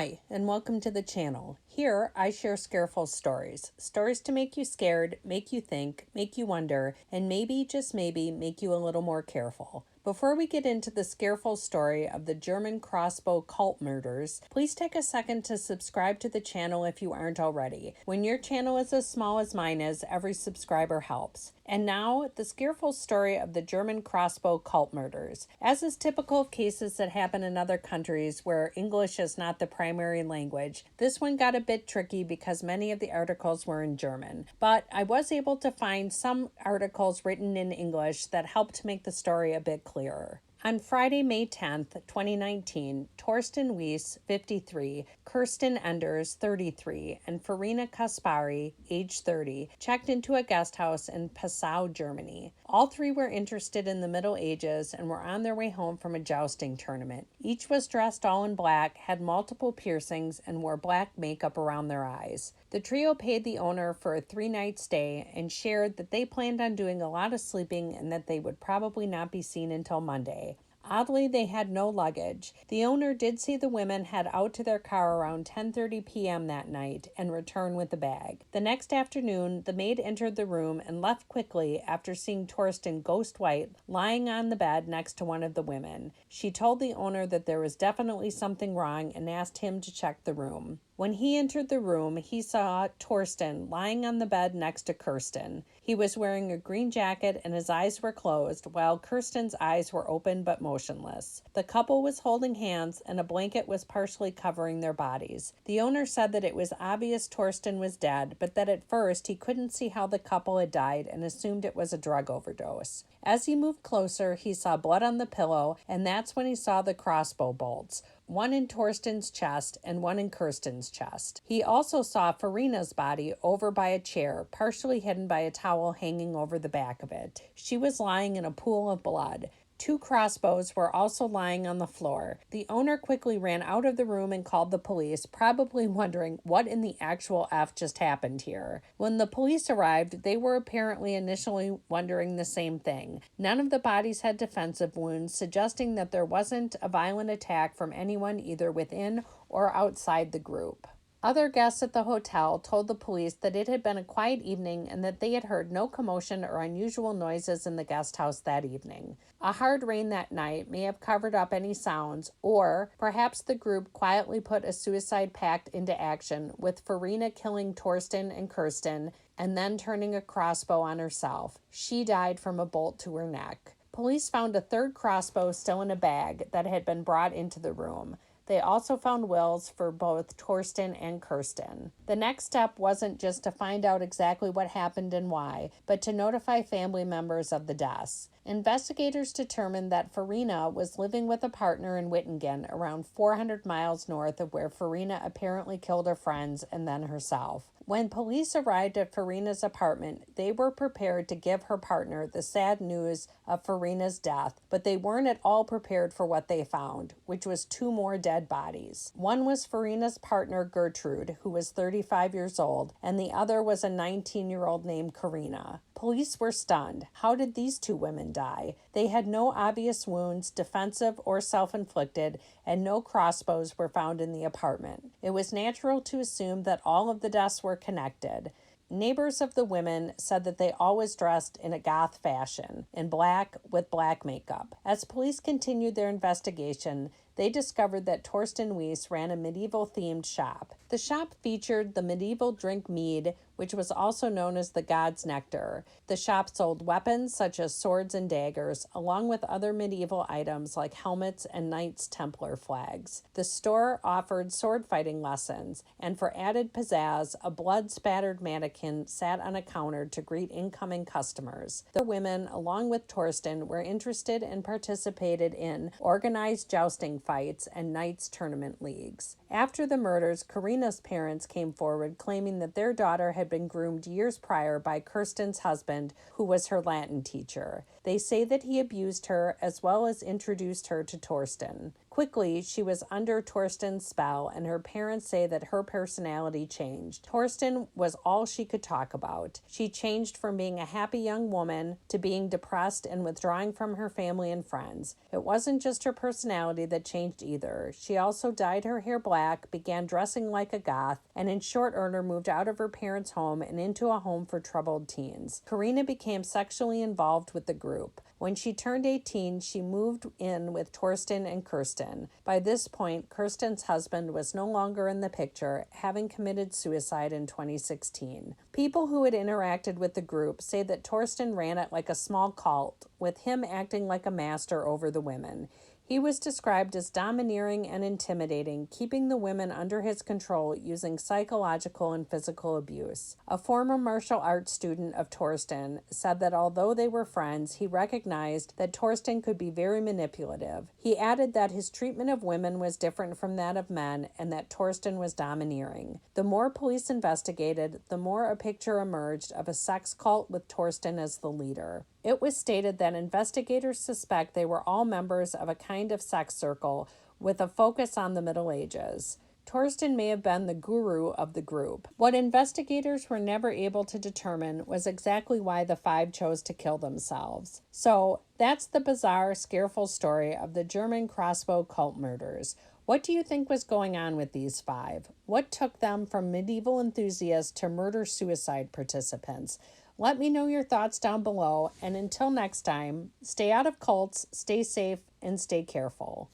Hi, and welcome to the channel. Here, I share Scareful stories. Stories to make you scared, make you think, make you wonder, and maybe, just maybe, make you a little more careful. Before we get into the Scareful story of the German Crossbow cult murders, please take a second to subscribe to the channel if you aren't already. When your channel is as small as mine is, every subscriber helps. And now, the Scareful story of the German Crossbow cult murders. As is typical of cases that happen in other countries where English is not the primary language, this one got a bit tricky because many of the articles were in German. But I was able to find some articles written in English that helped make the story a bit clearer. On Friday, May 10th, 2019, Torsten Weiss, 53, Kirsten Enders, 33, and Farina Kaspari, age 30, checked into a guest house in Passau, Germany. All three were interested in the Middle Ages and were on their way home from a jousting tournament. Each was dressed all in black, had multiple piercings, and wore black makeup around their eyes. The trio paid the owner for a 3-night stay and shared that they planned on doing a lot of sleeping and that they would probably not be seen until Monday. Oddly, they had no luggage. The owner did see the women head out to their car around 10:30 p.m. that night and return with the bag. The next afternoon, the maid entered the room and left quickly after seeing Torsten ghost white lying on the bed next to one of the women. She told the owner that there was definitely something wrong and asked him to check the room. When he entered the room, he saw Torsten lying on the bed next to Kirsten. He was wearing a green jacket and his eyes were closed, while Kirsten's eyes were open but motionless. The couple was holding hands and a blanket was partially covering their bodies. The owner said that it was obvious Torsten was dead, but that at first he couldn't see how the couple had died and assumed it was a drug overdose. As he moved closer, he saw blood on the pillow, and that's when he saw the crossbow bolts, one in Torsten's chest and one in Kirsten's chest. He also saw Farina's body over by a chair, partially hidden by a towel hanging over the back of it. She was lying in a pool of blood. 2 crossbows were also lying on the floor. The owner quickly ran out of the room and called the police, probably wondering what in the actual F just happened here. When the police arrived, they were apparently initially wondering the same thing. None of the bodies had defensive wounds, suggesting that there wasn't a violent attack from anyone either within or outside the group. Other guests at the hotel told the police that it had been a quiet evening and that they had heard no commotion or unusual noises in the guest house that evening. A hard rain that night may have covered up any sounds, or perhaps the group quietly put a suicide pact into action, with Farina killing Torsten and Kirsten and then turning a crossbow on herself. She died from a bolt to her neck. Police found a 3rd crossbow still in a bag that had been brought into the room. They also found wills for both Torsten and Kirsten. The next step wasn't just to find out exactly what happened and why, but to notify family members of the deaths. Investigators determined that Farina was living with a partner in Wittingen, around 400 miles north of where Farina apparently killed her friends and then herself. When police arrived at Farina's apartment, they were prepared to give her partner the sad news of Farina's death, but they weren't at all prepared for what they found, which was 2 more dead bodies. One was Farina's partner Gertrude, who was 35 years old, and the other was a 19-year-old named Karina. Police were stunned. How did these 2 women die? They had no obvious wounds, defensive or self-inflicted, and no crossbows were found in the apartment. It was natural to assume that all of the deaths were connected. Neighbors of the women said that they always dressed in a goth fashion, in black with black makeup. As police continued their investigation, they discovered that Torsten Weiss ran a medieval-themed shop. The shop featured the medieval drink mead, which was also known as the God's Nectar. The shop sold weapons such as swords and daggers, along with other medieval items like helmets and Knights Templar flags. The store offered sword fighting lessons, and for added pizzazz, a blood-spattered mannequin sat on a counter to greet incoming customers. The women, along with Torsten, were interested and participated in organized jousting fights and knights tournament leagues. After the murders, Karina's parents came forward claiming that their daughter had been groomed years prior by Kirsten's husband, who was her Latin teacher. They say that he abused her as well as introduced her to Torsten. Quickly, she was under Torsten's spell, and her parents say that her personality changed. Torsten was all she could talk about. She changed from being a happy young woman to being depressed and withdrawing from her family and friends. It wasn't just her personality that changed either. She also dyed her hair black, began dressing like a goth, and in short order moved out of her parents' home and into a home for troubled teens. Karina became sexually involved with the group. When she turned 18, she moved in with Torsten and Kirsten. By this point, Kirsten's husband was no longer in the picture, having committed suicide in 2016. People who had interacted with the group say that Torsten ran it like a small cult, with him acting like a master over the women. He was described as domineering and intimidating, keeping the women under his control using psychological and physical abuse. A former martial arts student of Torsten said that although they were friends, he recognized that Torsten could be very manipulative. He added that his treatment of women was different from that of men and that Torsten was domineering. The more police investigated, the more a picture emerged of a sex cult with Torsten as the leader. It was stated that investigators suspect they were all members of a kind of sex circle with a focus on the Middle Ages. Torsten may have been the guru of the group. What investigators were never able to determine was exactly why the five chose to kill themselves. So, that's the bizarre, Scareful story of the German Crossbow cult murders. What do you think was going on with these five? What took them from medieval enthusiasts to murder-suicide participants? Let me know your thoughts down below, and until next time, stay out of cults, stay safe, and stay careful.